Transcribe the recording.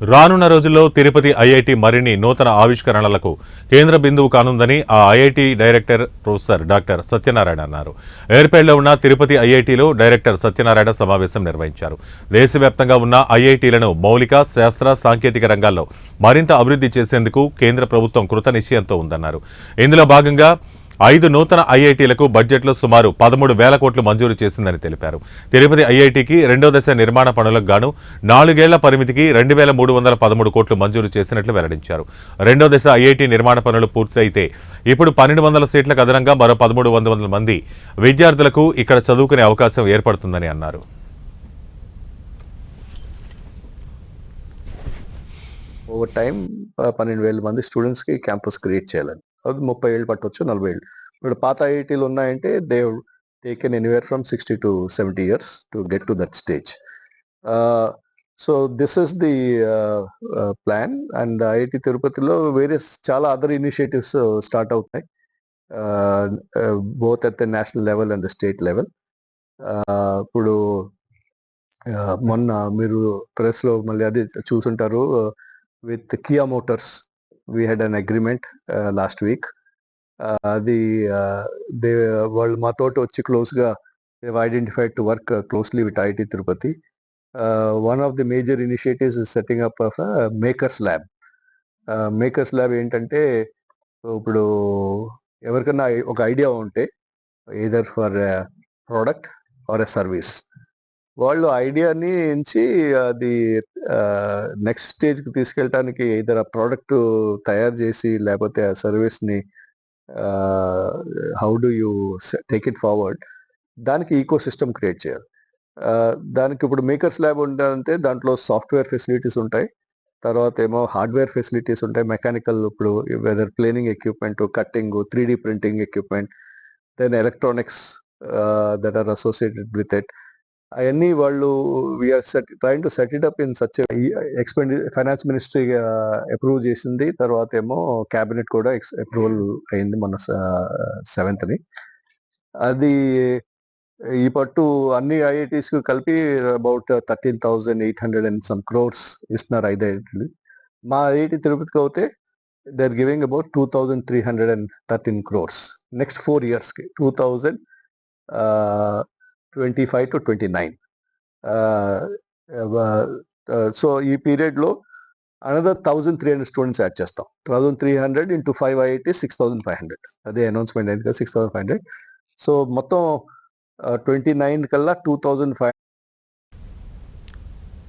రానున్న రోజుల్లో తిరుపతి ఐఐటి మరిన్ని నూతన ఆవిష్కరణలకు కేంద్ర బిందువు కానుందని ఆ IIT director professor doctor Satyanarayana అన్నారు. ఎయిర్పేడ్లో ఉన్న తిరుపతి ఐఐటిలో డైరెక్టర్ సత్యనారాయణ సమావేశం నిర్వహించారు. దేశవ్యాప్తంగా ఉన్న ఐఐటీలను మౌలిక, శాస్త్ర, సాంకేతిక రంగాల్లో మరింత అభివృద్ధి చేసేందుకు కేంద్ర ప్రభుత్వం కృతనిశ్చయంతో ఉందన్నారు. ఇందులో భాగంగా 5 నూతన ఐఐటీలకు బడ్జెట్లో సుమారు 13,000 కోట్లు మంజూరు చేసిందని తెలిపారు. తిరుపతి ఐఐటికి రెండో దశ నిర్మాణ పనులకు గాను 4 ఏళ్ల పరిమితికి 2,313 కోట్లు మంజూరు చేసినట్లు వెల్లడించారు. రెండో దశ ఐఐటి నిర్మాణ పనులు పూర్తయితే ఇప్పుడు 1,200 సీట్లకు అదనంగా మరో 1,300 మంది విద్యార్థులకు ఇక్కడ చదువుకునే అవకాశం ఏర్పడుతుందని అన్నారు. ఓవర్ టైం 12,000 మంది స్టూడెంట్స్కి క్యాంపస్ క్రియేట్ చేయాలని. అది 30 ఏళ్ళు పట్టవచ్చు, 40 ఏళ్ళు. ఇప్పుడు పాత ఐఐటీలు ఉన్నాయంటే they taken anywhere from 60 to 70 years to get to that stage. So this is the plan. And IIT తిరుపతిలో వేరియస్ చాలా అదర్ ఇనిషియేటివ్స్ స్టార్ట్ అవుతాయి, both at the national level and the state level. ఇప్పుడు మొన్న మీరు ప్రెస్లో మళ్ళీ అది చూసుంటారు, with Kia Motors, we had an agreement last week. అది వాళ్ళు మాతోటి వచ్చి క్లోజ్గా they've identified to work closely with IIT Tirupati. One of the major initiatives is setting up of a Makers Lab. Makers Lab ఏంటంటే ఇప్పుడు ఎవరికైనా ఒక idea ఉంటే either for a product or a service, వాళ్ళు ఐడియాని నుంచి అది నెక్స్ట్ స్టేజ్కి తీసుకెళ్ళటానికి ఇతర ప్రోడక్ట్ తయారు చేసి లేకపోతే ఆ సర్వీస్ని how do you take it forward, దానికి ఈకో సిస్టమ్ క్రియేట్ చేయాలి. దానికి ఇప్పుడు మేకర్స్ ల్యాబ్ ఉండాలంటే దాంట్లో సాఫ్ట్వేర్ ఫెసిలిటీస్ ఉంటాయి, తర్వాత ఏమో హార్డ్వేర్ ఫెసిలిటీస్ ఉంటాయి, మెకానికల్, ఇప్పుడు whether planing equipment, cutting, 3D printing equipment, then electronics that are associated with it. అవన్నీ వాళ్ళు we are trying to set it up in such finance ministry approve చేసింది, తర్వాత ఏమో క్యాబినెట్ కూడా అప్రూవల్ అయింది మొన్న 7th. అది ఈ పట్టు అన్ని ఐఐటీస్ కు కలిపి అబౌట్ 13,800 and some crores ఇస్తున్నారు 5 ఐఐటీలు. మా ఐఐటి తిరుపతికి అయితే they are giving about 2,313 crores next 4 years కి, 2025 to 29. సో ఈ పీరియడ్లో అనదర్ 1,300 స్టూడెంట్స్ యాడ్ చేస్తాం. 1,300 into 5 IIT 6,500. అదే అనౌన్స్మెంట్ అయింది కదా, 6,500. సో మొత్తం 29 కల్లా 2,500